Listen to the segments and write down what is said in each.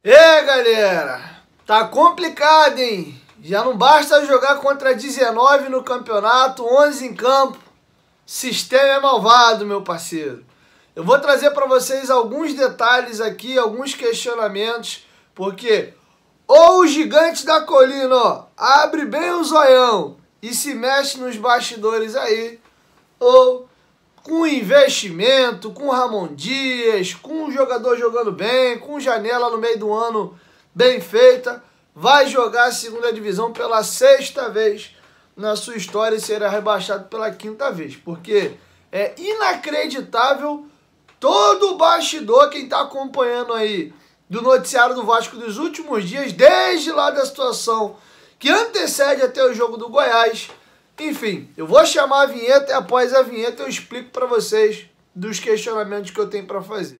Galera, tá complicado, hein? Já não basta jogar contra 19 no campeonato, 11 em campo. Sistema é malvado, meu parceiro. Eu vou trazer para vocês alguns detalhes aqui, alguns questionamentos, porque ou o gigante da colina, ó, abre bem o zoião e se mexe nos bastidores aí, ou com investimento, com Ramon Dias, com um jogador jogando bem, com janela no meio do ano bem feita, vai jogar a segunda divisão pela 6ª vez na sua história e será rebaixado pela 5ª vez. Porque é inacreditável todo o bastidor, quem está acompanhando aí do noticiário do Vasco dos últimos dias, desde lá da situação que antecede até o jogo do Goiás. Enfim, eu vou chamar a vinheta e após a vinheta eu explico para vocês dos questionamentos que eu tenho para fazer.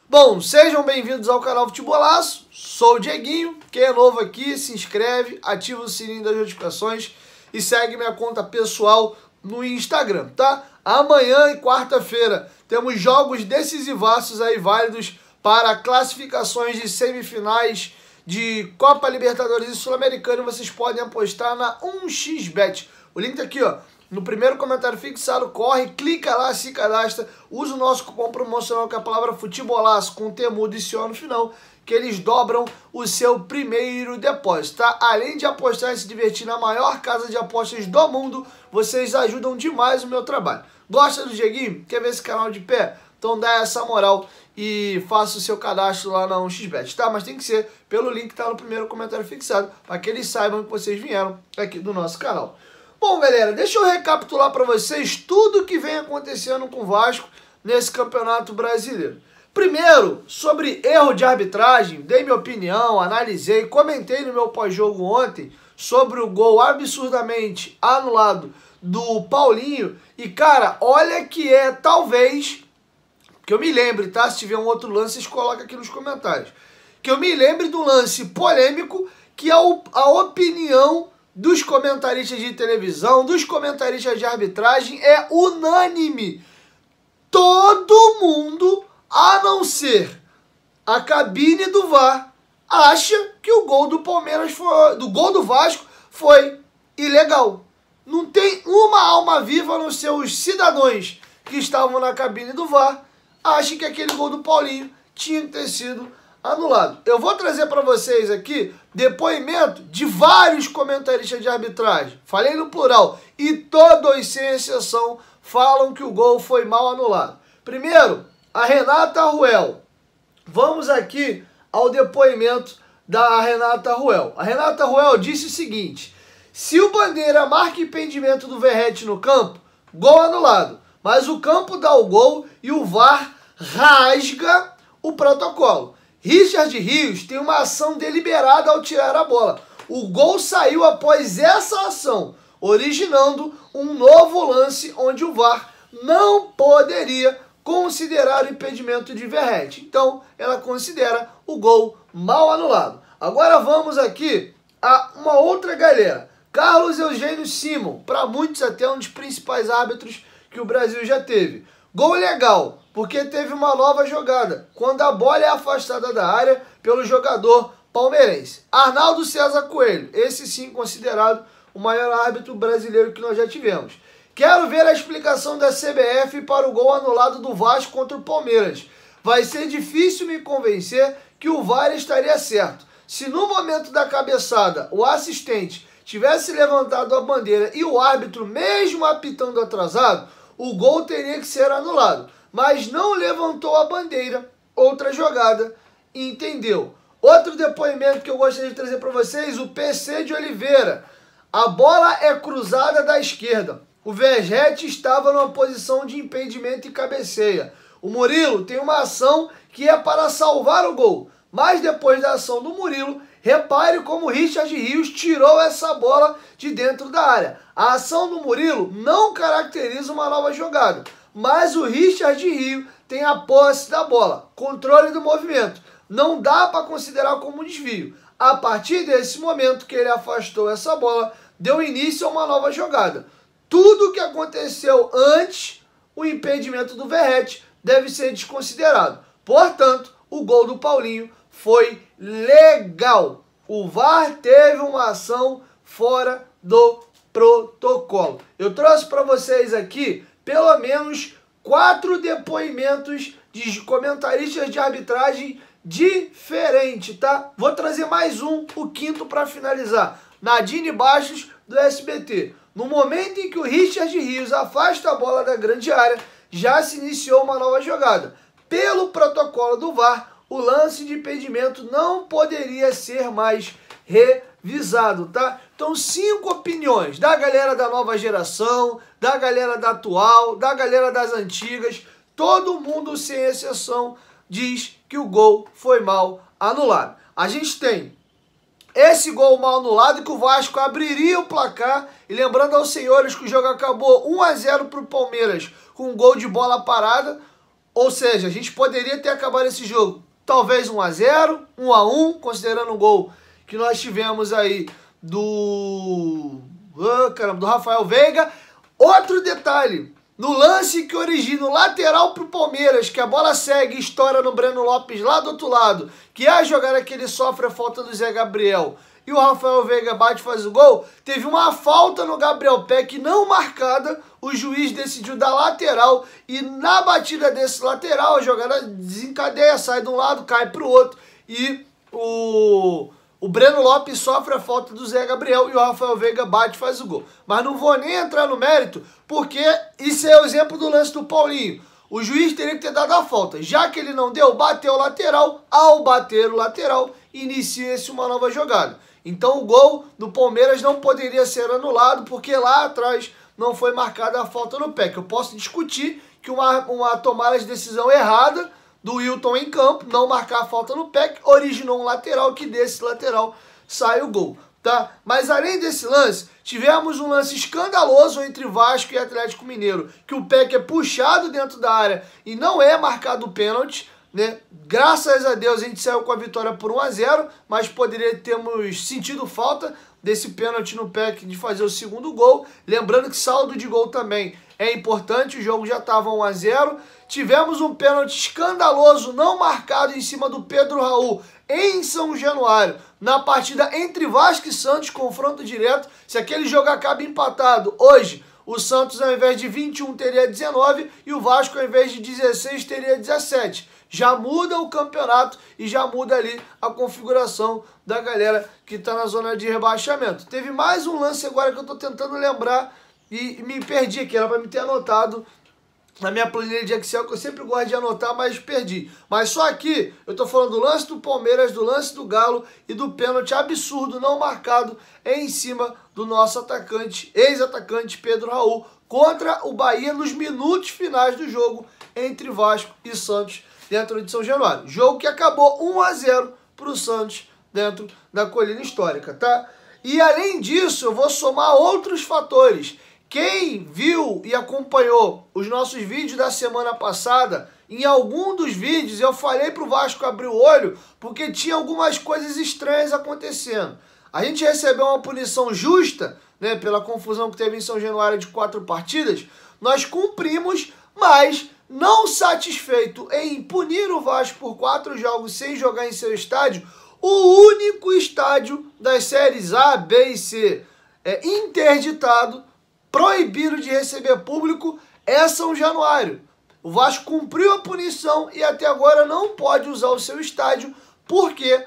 Bom, sejam bem-vindos ao canal Futebolaço, sou o Dieguinho. Quem é novo aqui, se inscreve, ativa o sininho das notificações e segue minha conta pessoal no Instagram, tá? Amanhã e quarta-feira temos jogos decisivaços aí válidos para classificações de semifinais de Copa Libertadores e Sul-Americana. Vocês podem apostar na 1xBet. O link tá aqui, ó, no primeiro comentário fixado. Corre, clica lá, se cadastra, usa o nosso cupom promocional que é a palavra Futebolaço com temudo e CO no final, que eles dobram o seu primeiro depósito, tá? Além de apostar e se divertir na maior casa de apostas do mundo, vocês ajudam demais o meu trabalho. Gosta do Dieguinho? Quer ver esse canal de pé? Então dá essa moral e faça o seu cadastro lá na 1xBet, tá? Mas tem que ser pelo link que tá no primeiro comentário fixado, para que eles saibam que vocês vieram aqui do nosso canal. Bom, galera, deixa eu recapitular para vocês tudo que vem acontecendo com o Vasco nesse Campeonato Brasileiro. Primeiro, sobre erro de arbitragem, dei minha opinião, analisei, comentei no meu pós-jogo ontem sobre o gol absurdamente anulado do Paulinho. E, cara, olha que é, talvez, que eu me lembre, tá? Se tiver um outro lance, vocês colocam aqui nos comentários. Que eu me lembre do lance polêmico que a opinião dos comentaristas de televisão, dos comentaristas de arbitragem é unânime. Todo mundo, a não ser a cabine do VAR, acha que o gol do Palmeiras do gol do Vasco foi ilegal. Não tem uma alma viva nos seus cidadãos que estavam na cabine do VAR acha que aquele gol do Paulinho tinha que ter sido anulado. Eu vou trazer para vocês aqui depoimento de vários comentaristas de arbitragem. Falei no plural. E todos, sem exceção, falam que o gol foi mal anulado. Primeiro, a Renata Ruel. Vamos aqui ao depoimento da Renata Ruel. A Renata Ruel disse o seguinte: se o Bandeira marca impedimento do Verratti no campo, gol anulado. Mas o campo dá o gol e o VAR rasga o protocolo. Richard Rios tem uma ação deliberada ao tirar a bola. O gol saiu após essa ação, originando um novo lance onde o VAR não poderia considerar o impedimento de Verratti. Então, ela considera o gol mal anulado. Agora vamos aqui a uma outra galera. Carlos Eugênio Simon, para muitos até um dos principais árbitros que o Brasil já teve. Gol legal, porque teve uma nova jogada, quando a bola é afastada da área pelo jogador palmeirense. Arnaldo César Coelho, esse sim considerado o maior árbitro brasileiro que nós já tivemos. Quero ver a explicação da CBF para o gol anulado do Vasco contra o Palmeiras. Vai ser difícil me convencer que o VAR estaria certo. Se no momento da cabeçada o assistente tivesse levantado a bandeira e o árbitro mesmo apitando atrasado, o gol teria que ser anulado. Mas não levantou a bandeira, outra jogada, entendeu? Outro depoimento que eu gostaria de trazer para vocês, o PC de Oliveira. A bola é cruzada da esquerda. O Verratti estava numa posição de impedimento e cabeceia. O Murilo tem uma ação que é para salvar o gol. Mas depois da ação do Murilo, repare como o Richard Rios tirou essa bola de dentro da área. A ação do Murilo não caracteriza uma nova jogada, mas o Richard Rios tem a posse da bola, controle do movimento. Não dá para considerar como um desvio. A partir desse momento que ele afastou essa bola, deu início a uma nova jogada. Tudo que aconteceu antes, o impedimento do Verratti deve ser desconsiderado. Portanto, o gol do Paulinho foi legal. O VAR teve uma ação fora do protocolo. Eu trouxe para vocês aqui pelo menos 4 depoimentos de comentaristas de arbitragem diferente, tá? Vou trazer mais um, o quinto para finalizar. Nadine Bastos, do SBT. No momento em que o Richard Rios afasta a bola da grande área, já se iniciou uma nova jogada. Pelo protocolo do VAR, o lance de impedimento não poderia ser mais revisado, tá? Então, 5 opiniões da galera da nova geração, da galera da atual, da galera das antigas. Todo mundo, sem exceção, diz que o gol foi mal anulado. A gente tem esse gol mal anulado, que o Vasco abriria o placar. E lembrando aos senhores que o jogo acabou 1-0 para o Palmeiras com um gol de bola parada. Ou seja, a gente poderia ter acabado esse jogo talvez 1-0, 1-1, considerando o gol que nós tivemos aí do Rafael Veiga. Outro detalhe, no lance que origina o lateral para o Palmeiras, que a bola segue e estoura no Breno Lopes lá do outro lado, que é a jogada que ele sofre a falta do Zé Gabriel, e o Rafael Veiga bate e faz o gol, teve uma falta no Gabriel Peck não marcada, o juiz decidiu dar lateral, e na batida desse lateral a jogada desencadeia, sai de um lado, cai para o outro, e o Breno Lopes sofre a falta do Zé Gabriel e o Rafael Veiga bate e faz o gol. Mas não vou nem entrar no mérito, porque isso é o exemplo do lance do Paulinho. O juiz teria que ter dado a falta. Já que ele não deu, bateu o lateral. Ao bater o lateral, inicia-se uma nova jogada. Então o gol do Palmeiras não poderia ser anulado, porque lá atrás não foi marcada a falta no pé. Que eu posso discutir que uma tomada de decisão errada do Wilton em campo, não marcar a falta no pé, originou um lateral, que desse lateral sai o gol, tá? Mas além desse lance, tivemos um lance escandaloso entre Vasco e Atlético Mineiro, que o Peck é puxado dentro da área e não é marcado o pênalti, né? Graças a Deus a gente saiu com a vitória por 1-0, mas poderia termos sentido falta desse pênalti no Peck de fazer o segundo gol. Lembrando que saldo de gol também é importante, o jogo já estava 1-0. Tivemos um pênalti escandaloso não marcado em cima do Pedro Raul em São Januário, na partida entre Vasco e Santos, confronto direto. Se aquele jogo acaba empatado hoje, o Santos ao invés de 21 teria 19 e o Vasco ao invés de 16 teria 17. Já muda o campeonato e já muda ali a configuração da galera que está na zona de rebaixamento. Teve mais um lance agora que eu estou tentando lembrar e me perdi aqui, era para me ter anotado na minha planilha de Excel, que eu sempre gosto de anotar, mas perdi. Mas só aqui eu tô falando do lance do Palmeiras, do lance do Galo e do pênalti absurdo não marcado em cima do nosso atacante, ex-atacante Pedro Raul, contra o Bahia nos minutos finais do jogo entre Vasco e Santos dentro de São Januário. Jogo que acabou 1-0 para o Santos dentro da colina histórica, tá? E além disso, eu vou somar outros fatores. Quem viu e acompanhou os nossos vídeos da semana passada, em algum dos vídeos eu falei para o Vasco abrir o olho, porque tinha algumas coisas estranhas acontecendo. A gente recebeu uma punição justa, né, pela confusão que teve em São Januário de 4 partidas. Nós cumprimos, mas não satisfeito em punir o Vasco por 4 jogos sem jogar em seu estádio, o único estádio das séries A, B e C interditado, proibido de receber público, é São Januário. O Vasco cumpriu a punição e até agora não pode usar o seu estádio, porque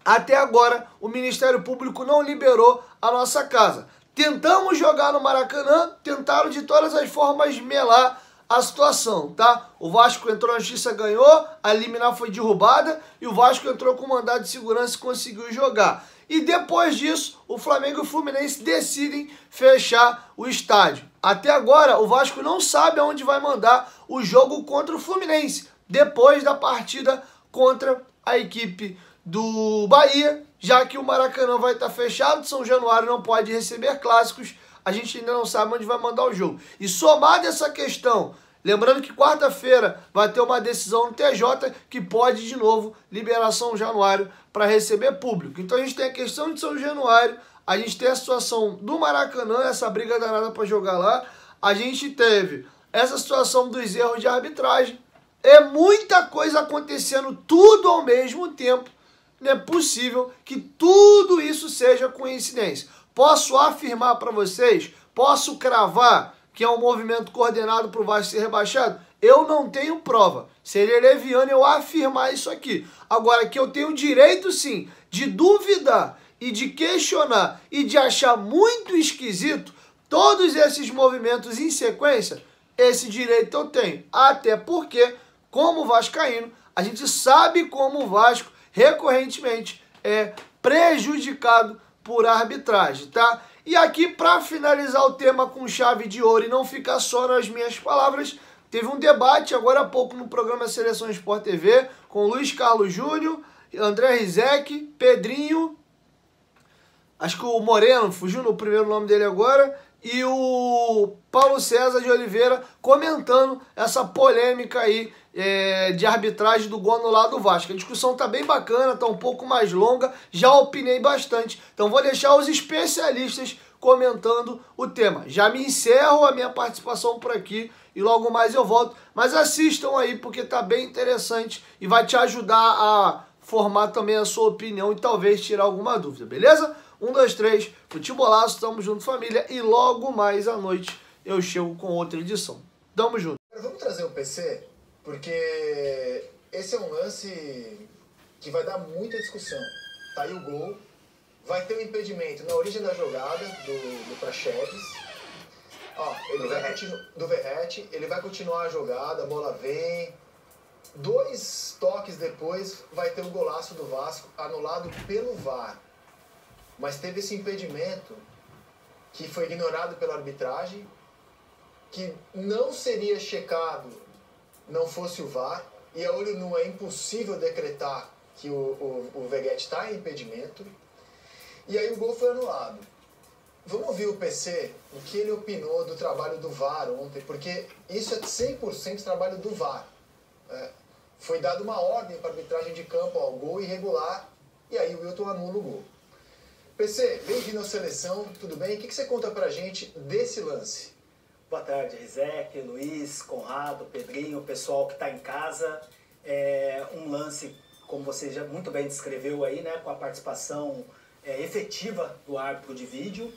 até agora o Ministério Público não liberou a nossa casa. Tentamos jogar no Maracanã, tentaram de todas as formas melar a situação, tá? O Vasco entrou na justiça, ganhou, a liminar foi derrubada e o Vasco entrou com mandado de segurança e conseguiu jogar. E depois disso, o Flamengo e o Fluminense decidem fechar o estádio. Até agora, o Vasco não sabe aonde vai mandar o jogo contra o Fluminense, depois da partida contra a equipe do Bahia, já que o Maracanã vai estar fechado, São Januário não pode receber clássicos, a gente ainda não sabe onde vai mandar o jogo. E somado essa questão, Lembrando que quarta-feira vai ter uma decisão no TJ que pode, de novo, liberar São Januário para receber público. Então a gente tem a questão de São Januário, a gente tem a situação do Maracanã, essa briga danada para jogar lá, a gente teve essa situação dos erros de arbitragem, é muita coisa acontecendo tudo ao mesmo tempo. Não é possível que tudo isso seja coincidência. Posso afirmar para vocês, posso cravar que é um movimento coordenado para o Vasco ser rebaixado? Eu não tenho prova. Seria leviano eu afirmar isso aqui. Agora, que eu tenho direito, sim, de duvidar e de questionar e de achar muito esquisito todos esses movimentos em sequência, esse direito eu tenho. Até porque, como vascaíno, a gente sabe como o Vasco recorrentemente é prejudicado por arbitragem, tá? E aqui, para finalizar o tema com chave de ouro e não ficar só nas minhas palavras, teve um debate agora há pouco no programa Seleção Sport TV com Luiz Carlos Júnior, André Rizek, Pedrinho, acho que o Moreno, fugiu no primeiro nome dele agora, e o Paulo César de Oliveira comentando essa polêmica aí de arbitragem do gol anulado do Vasco. A discussão tá bem bacana, tá um pouco mais longa, já opinei bastante. Então vou deixar os especialistas comentando o tema. Já me encerro a minha participação por aqui e logo mais eu volto. Mas assistam aí porque tá bem interessante e vai te ajudar a formar também a sua opinião e talvez tirar alguma dúvida, beleza? 1, 2, 3, Futebolaço, tamo junto família e logo mais à noite eu chego com outra edição. Tamo junto. Vamos trazer o PC, porque esse é um lance que vai dar muita discussão. Tá aí o gol, vai ter um impedimento na origem da jogada do Praxedes. Ó, do Verratti, ele vai continuar a jogada, a bola vem. 2 toques depois vai ter o golaço do Vasco anulado pelo VAR. Mas teve esse impedimento que foi ignorado pela arbitragem, que não seria checado não fosse o VAR, e a olho nu é impossível decretar que o Veguete está em impedimento, e aí o gol foi anulado. Vamos ouvir o PC, o que ele opinou do trabalho do VAR ontem, porque isso é 100% trabalho do VAR. Foi dada uma ordem para a arbitragem de campo, ó, gol irregular, e aí o Wilton anula o gol. PC, bem-vindo à Seleção, tudo bem? O que você conta pra gente desse lance? Boa tarde, Rizek, Luiz, Conrado, Pedrinho, pessoal que está em casa. É um lance, como você já muito bem descreveu aí, né, com a participação efetiva do árbitro de vídeo.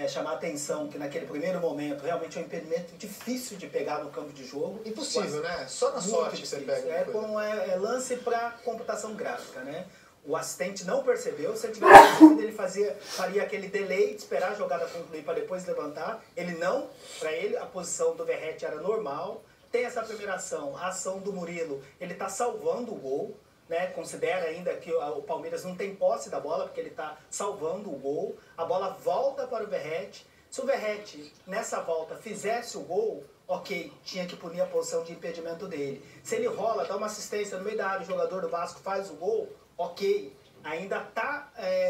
Chamar a atenção que naquele primeiro momento realmente é um impedimento difícil de pegar no campo de jogo. Impossível, né? Só na sorte que você pega. É lance para computação gráfica, né? O assistente não percebeu, se ele tivesse percebido, ele faria aquele delay de esperar a jogada concluir para depois levantar. Ele não, para ele a posição do Verratti era normal. Tem essa primeira ação, a ação do Murilo, ele está salvando o gol, né? Considera ainda que o Palmeiras não tem posse da bola, porque ele está salvando o gol. A bola volta para o Verratti. Se o Verratti, nessa volta, fizesse o gol, ok, tinha que punir a posição de impedimento dele. Se ele rola, dá uma assistência no meio da área, o jogador do Vasco faz o gol, ok, ainda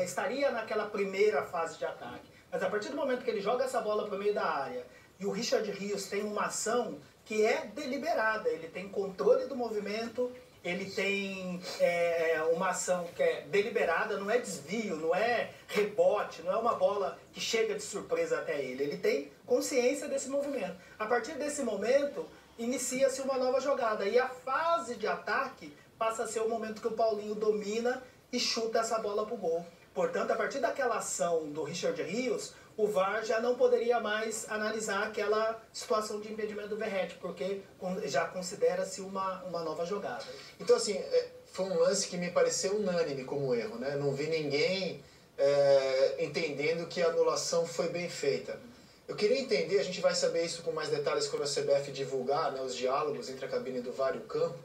estaria naquela primeira fase de ataque. Mas a partir do momento que ele joga essa bola para o meio da área e o Richard Rios tem uma ação que é deliberada, ele tem controle do movimento, ele tem uma ação que é deliberada, não é desvio, não é rebote, não é uma bola que chega de surpresa até ele. Ele tem consciência desse movimento. A partir desse momento, inicia-se uma nova jogada. E a fase de ataque passa a ser o momento que o Paulinho domina e chuta essa bola para o gol. Portanto, a partir daquela ação do Richard Rios, o VAR já não poderia mais analisar aquela situação de impedimento do Verratti, porque já considera-se uma nova jogada. Então, assim, foi um lance que me pareceu unânime como erro, né? Não vi ninguém entendendo que a anulação foi bem feita. Eu queria entender, a gente vai saber isso com mais detalhes quando a CBF divulgar, né, os diálogos entre a cabine do VAR e o campo.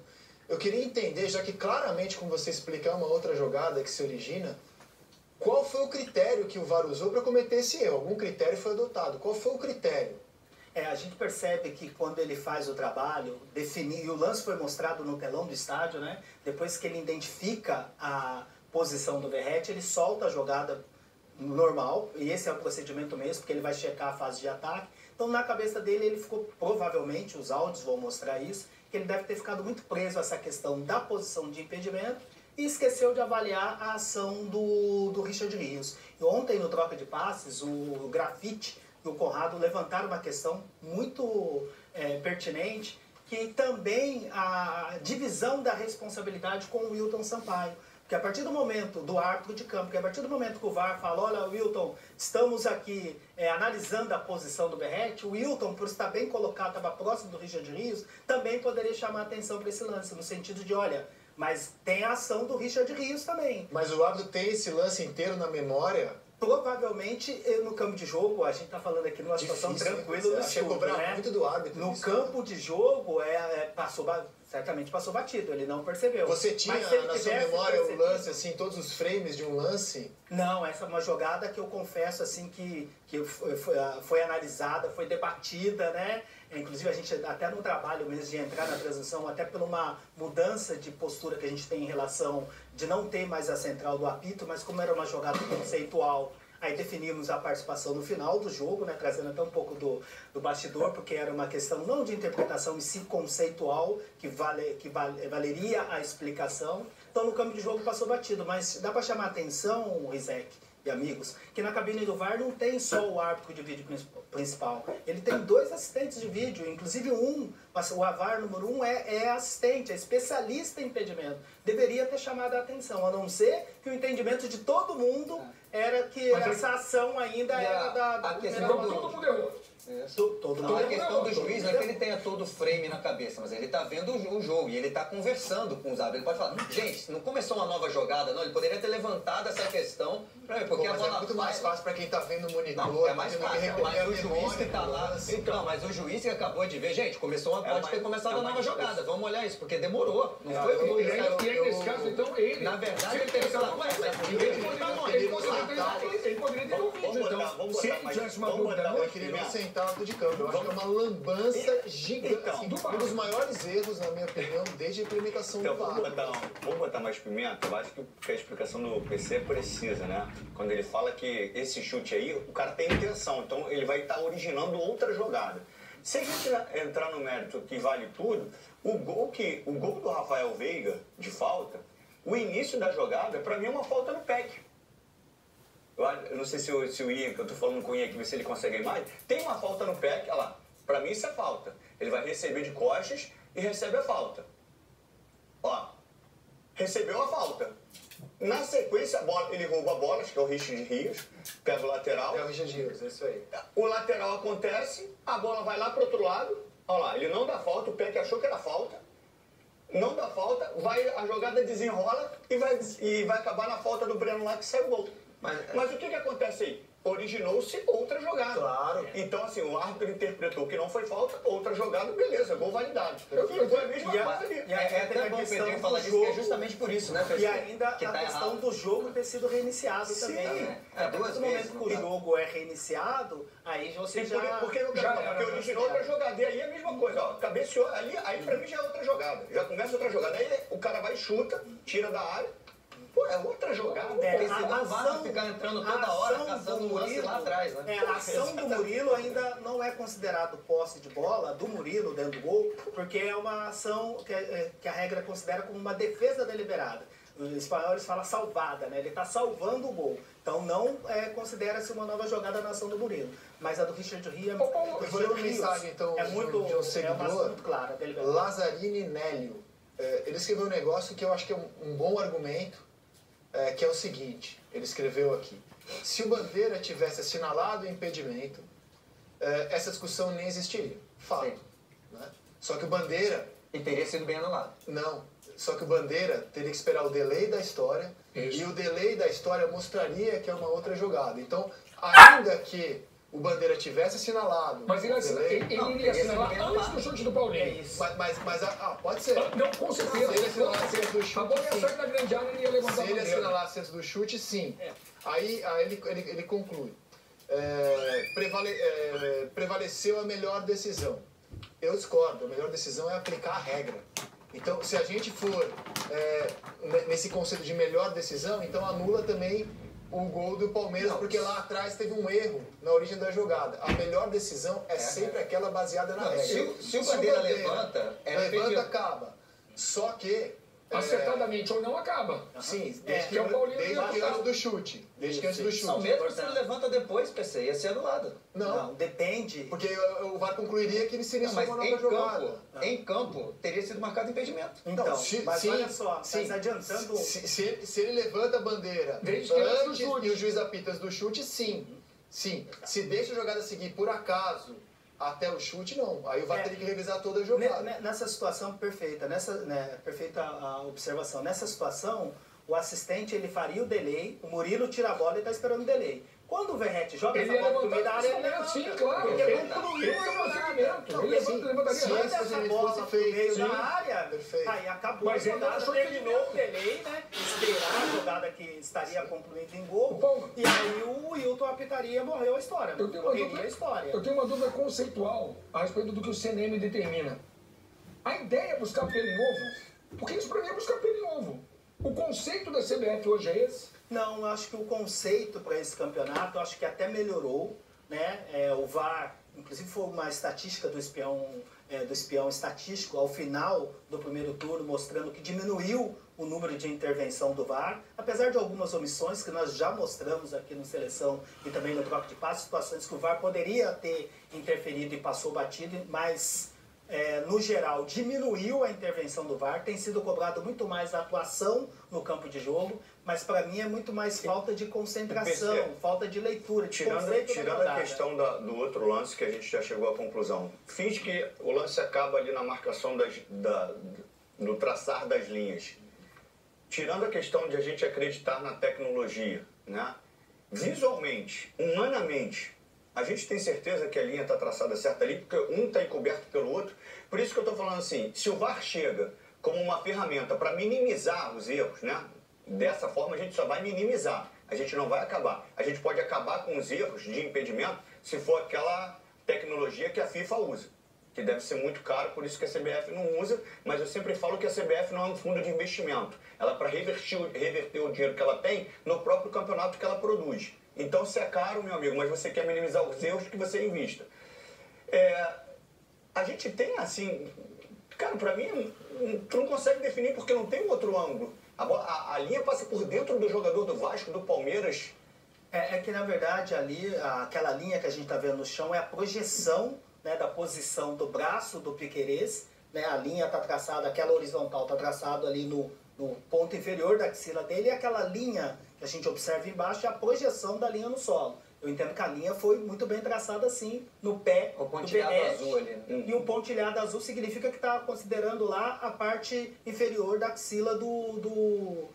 Eu queria entender, já que claramente, como você explica, é uma outra jogada que se origina, qual foi o critério que o VAR usou para cometer esse erro? Algum critério foi adotado. Qual foi o critério? A gente percebe que quando ele faz o trabalho, e o lance foi mostrado no telão do estádio, né? Depois que ele identifica a posição do Verratti, ele solta a jogada normal, e esse é o procedimento mesmo, porque ele vai checar a fase de ataque. Então, na cabeça dele, ele ficou, provavelmente, os áudios vão mostrar isso, que ele deve ter ficado muito preso a essa questão da posição de impedimento e esqueceu de avaliar a ação do Richard Rios. E ontem, no troca de passes, o Grafite e o Conrado levantaram uma questão muito pertinente, que também a divisão da responsabilidade com o Wilton Sampaio. Porque a partir do momento do árbitro de campo, que a partir do momento que o VAR fala, olha, Wilton, estamos aqui analisando a posição do Berrete, o Wilton, por estar bem colocado, estava próximo do Richard Rios, também poderia chamar a atenção para esse lance, no sentido de, olha, mas tem a ação do Richard Rios também. Mas o árbitro tem esse lance inteiro na memória? Provavelmente, no campo de jogo, a gente está falando aqui numa situação tranquila no estudo, né? Muito do árbitro. No campo de jogo, certamente passou batido, ele não percebeu. Você tinha na sua memória o lance, assim, todos os frames de um lance? Não, essa é uma jogada que eu confesso, assim, que foi analisada, foi debatida, né? Inclusive, a gente até no trabalho mesmo de entrar na transmissão, até por uma mudança de postura que a gente tem em relação de não ter mais a central do apito, mas como era uma jogada conceitual, aí definimos a participação no final do jogo, né, trazendo até um pouco do bastidor, porque era uma questão não de interpretação em si conceitual, que valeria a explicação. Então no campo de jogo passou batido, mas dá para chamar a atenção, Rizek e amigos, que na cabine do VAR não tem só o árbitro de vídeo principal, ele tem 2 assistentes de vídeo, inclusive o VAR número 1 é assistente, é especialista em impedimento. Deveria ter chamado a atenção, a não ser que o entendimento de todo mundo era que essa ação ainda era da questão todo mundo errou. A questão do juiz não é que ele tenha todo o frame na cabeça, mas ele está vendo o jogo e ele está conversando com os árbitros. Ele pode falar, gente, não começou uma nova jogada, não. Ele poderia ter levantado essa questão, porque a bola é muito mais fácil para quem está vendo o monitor. Não, é mais fácil, mas o juiz que está lá. Então, mas o juiz que acabou de ver, gente, pode ter começado a nova jogada. Vamos olhar isso, porque demorou. Não foi o juiz. E aí, nesse caso, então, ele. Na verdade, ele teria que falar, ele poderia ter ouvido, então. Se ele tivesse uma dúvida, eu queria me sentar de campo. Eu acho que é uma lambança gigante. Assim, um dos maiores erros, na minha opinião, desde a implementação do VAR. Vamos botar mais pimenta? Eu acho que a explicação do PC é precisa, né? Quando ele fala que esse chute aí, o cara tem intenção, então ele vai estar originando outra jogada. Se a gente entrar no mérito que vale tudo, o gol do Rafael Veiga, de falta, o início da jogada, pra mim é uma falta no PEC. Eu não sei se o Ian, que eu tô falando com o Ian aqui, se ele consegue a imagem, tem uma falta no PEC, olha lá, pra mim isso é falta. Ele vai receber de costas e recebe a falta. Ó, recebeu a falta. Na sequência, ele rouba a bola, acho que é o Richard Rios, pega o lateral. É o Richard Rios, é isso aí. O lateral acontece, a bola vai lá pro outro lado, olha lá, ele não dá falta, o PEC achou que era falta, não dá falta, a jogada desenrola e vai acabar na falta do Breno lá que sai o gol. Mas o que acontece aí? Originou-se outra jogada. Claro. Então, assim, o árbitro interpretou que não foi falta, outra jogada, beleza, gol validado. Foi a mesma coisa ali. E até bom o Pedrinho falar disso, que é justamente por isso, né, e ainda a questão do jogo ter sido reiniciado também. Né? No momento que o jogo é reiniciado, aí você Porque originou outra jogada. E aí é a mesma coisa, ó, cabeceou ali, aí pra mim já é outra jogada. Já começa outra jogada. Aí o cara vai e chuta, tira da área. Pô, é outra jogada. Porque senão vai ficar entrando toda hora, caçando o lance lá atrás, né? A ação do Murilo ainda não é considerado posse de bola do Murilo dentro do gol, porque é uma ação que a regra considera como uma defesa deliberada. Os espanhóis falam salvada, né? Ele está salvando o gol. Então não considera-se uma nova jogada na ação do Murilo. Mas a do Richard Rios eu vou ler uma mensagem, então, de um seguidor, uma ação muito clara. Lazzarini Nélio. Ele escreveu um negócio que eu acho que é um bom argumento, que é o seguinte, ele escreveu aqui: se o Bandeira tivesse assinalado o impedimento, essa discussão nem existiria. Fato. Né? Só que o Bandeira... E teria sido bem anulado. Não. Só que o Bandeira teria que esperar o delay da história. Isso. E o delay da história mostraria que é uma outra jogada. Então, ainda que o Bandeira tivesse assinalado... Mas ele iria assinalar antes do chute do Paulinho. Mas pode ser. Não, com certeza. Se ele assinalasse antes do chute, a bola ia sair da grande área e ele ia levantar a bandeira. Se ele assinalasse antes do chute, sim. Aí ele conclui. Prevaleceu a melhor decisão. Eu discordo. A melhor decisão é aplicar a regra. Então, se a gente for nesse conceito de melhor decisão, então anula também o gol do Palmeiras, porque lá atrás teve um erro na origem da jogada. A melhor decisão é sempre aquela baseada na regra. Se o Bandeira levanta, acaba. Só que... acertadamente ou não acaba. Sim, desde que antes do chute. Desde que antes do chute. Não, mesmo se ele levanta depois, PC, ia ser anulado. Não, depende. Porque o VAR concluiria que ele seria só uma nova jogada. Em campo, teria sido marcado impedimento. Então, mas olha só, mas adiantando... Se ele levanta a bandeira antes e o juiz apita do chute, sim. Se deixa a jogada seguir por acaso até o chute, não. Aí o VAR teria que revisar toda a jogada. Nessa situação perfeita, perfeita a observação. Nessa situação, o assistente ele faria o delay, o Murilo tira a bola e está esperando o delay. Quando o Verratti joga essa bola no meio da área, ele levanta. Sim, claro. Porque concluiu a jogada. Se essa bola no meio da área, aí acabou a jogada, terminou o delay, né? Esperar a jogada que estaria concluindo em gol. E aí o Wilton apitaria e morreu a história. Eu tenho uma dúvida conceitual a respeito do que o CNM determina. A ideia é buscar pelo em ovo? Porque isso para mim é buscar pelo em ovo. O conceito da CBF hoje é esse? Não, eu acho que o conceito para esse campeonato, eu acho que até melhorou, né? O VAR, inclusive foi uma estatística do espião estatístico ao final do primeiro turno, mostrando que diminuiu o número de intervenção do VAR, apesar de algumas omissões que nós já mostramos aqui no Seleção e também no Troca de Passes, situações que o VAR poderia ter interferido e passou batido, mas... no geral, diminuiu a intervenção do VAR, tem sido cobrado muito mais a atuação no campo de jogo, mas para mim é muito mais falta de concentração, falta de leitura, de tirando a questão do outro lance, que a gente já chegou à conclusão. Finge que o lance acaba ali na marcação do traçar das linhas. Tirando a questão de a gente acreditar na tecnologia, né? Visualmente, humanamente, a gente tem certeza que a linha está traçada certa ali, porque um está encoberto pelo outro. Por isso que eu estou falando assim, se o VAR chega como uma ferramenta para minimizar os erros, né? Dessa forma a gente só vai minimizar, a gente não vai acabar. A gente pode acabar com os erros de impedimento se for aquela tecnologia que a FIFA usa, que deve ser muito caro, por isso que a CBF não usa, mas eu sempre falo que a CBF não é um fundo de investimento. Ela é para reverter o dinheiro que ela tem no próprio campeonato que ela produz. Então, se é caro, meu amigo, mas você quer minimizar os erros, que você invista. A gente tem, assim... Cara, pra mim, tu não consegue definir porque não tem outro ângulo. A linha passa por dentro do jogador do Vasco, do Palmeiras. É que, na verdade, ali, aquela linha que a gente tá vendo no chão é a projeção, né, da posição do braço do Piquerez. Né? A linha tá traçada, aquela horizontal tá traçada ali no ponto inferior da axila dele, e aquela linha que a gente observa embaixo é a projeção da linha no solo. Eu entendo que a linha foi muito bem traçada assim, no pé o pontilhado azul ali. E um pontilhado azul significa que está considerando lá a parte inferior da axila do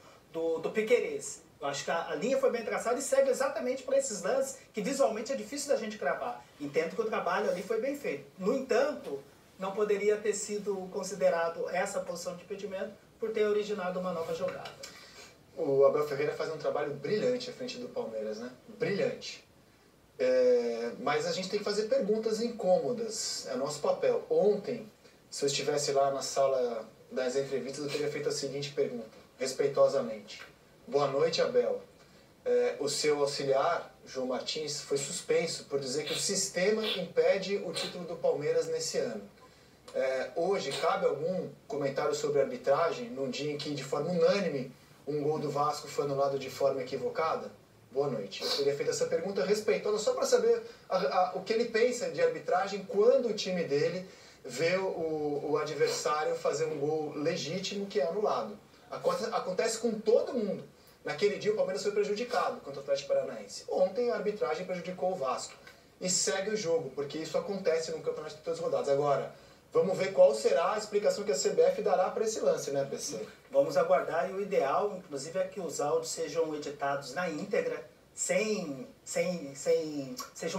Piquerez. Eu acho que a linha foi bem traçada e serve exatamente para esses lances que visualmente é difícil da gente cravar. Entendo que o trabalho ali foi bem feito. No entanto, não poderia ter sido considerado essa posição de impedimento por ter originado uma nova jogada. O Abel Ferreira faz um trabalho brilhante à frente do Palmeiras, né? Brilhante. Mas a gente tem que fazer perguntas incômodas. É nosso papel. Ontem, se eu estivesse lá na sala das entrevistas, eu teria feito a seguinte pergunta, respeitosamente. Boa noite, Abel. O seu auxiliar, João Martins, foi suspenso por dizer que o sistema impede o título do Palmeiras nesse ano. Hoje, cabe algum comentário sobre a arbitragem, num dia em que, de forma unânime, um gol do Vasco foi anulado de forma equivocada? Boa noite. Eu teria feito essa pergunta respeitosa só para saber o que ele pensa de arbitragem quando o time dele vê o adversário fazer um gol legítimo que é anulado. Acontece com todo mundo. Naquele dia o Palmeiras foi prejudicado contra o Atlético Paranaense. Ontem a arbitragem prejudicou o Vasco. E segue o jogo, porque isso acontece no campeonato de todas as rodadas. Agora, vamos ver qual será a explicação que a CBF dará para esse lance, né, PC? Vamos aguardar, e o ideal, inclusive, é que os áudios sejam editados na íntegra, sejam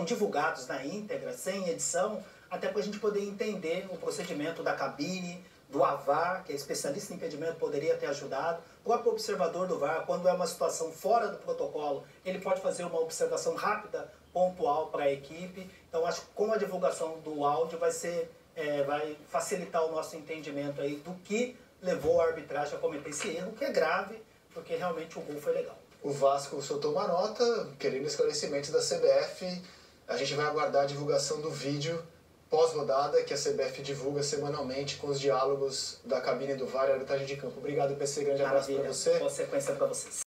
divulgados na íntegra, sem edição, até para a gente poder entender o procedimento da cabine, do AVAR, que é especialista em impedimento, poderia ter ajudado. O próprio observador do VAR, quando é uma situação fora do protocolo, ele pode fazer uma observação rápida, pontual para a equipe. Então, acho que com a divulgação do áudio vai facilitar o nosso entendimento aí do que levou a arbitragem a cometer esse erro, que é grave, porque realmente o gol foi legal. o Vasco soltou uma nota querendo esclarecimentos da CBF. A gente vai aguardar a divulgação do vídeo pós-rodada que a CBF divulga semanalmente com os diálogos da cabine do VAR e arbitragem de campo. Obrigado, PC. Grande abraço para você. Boa sequência para vocês.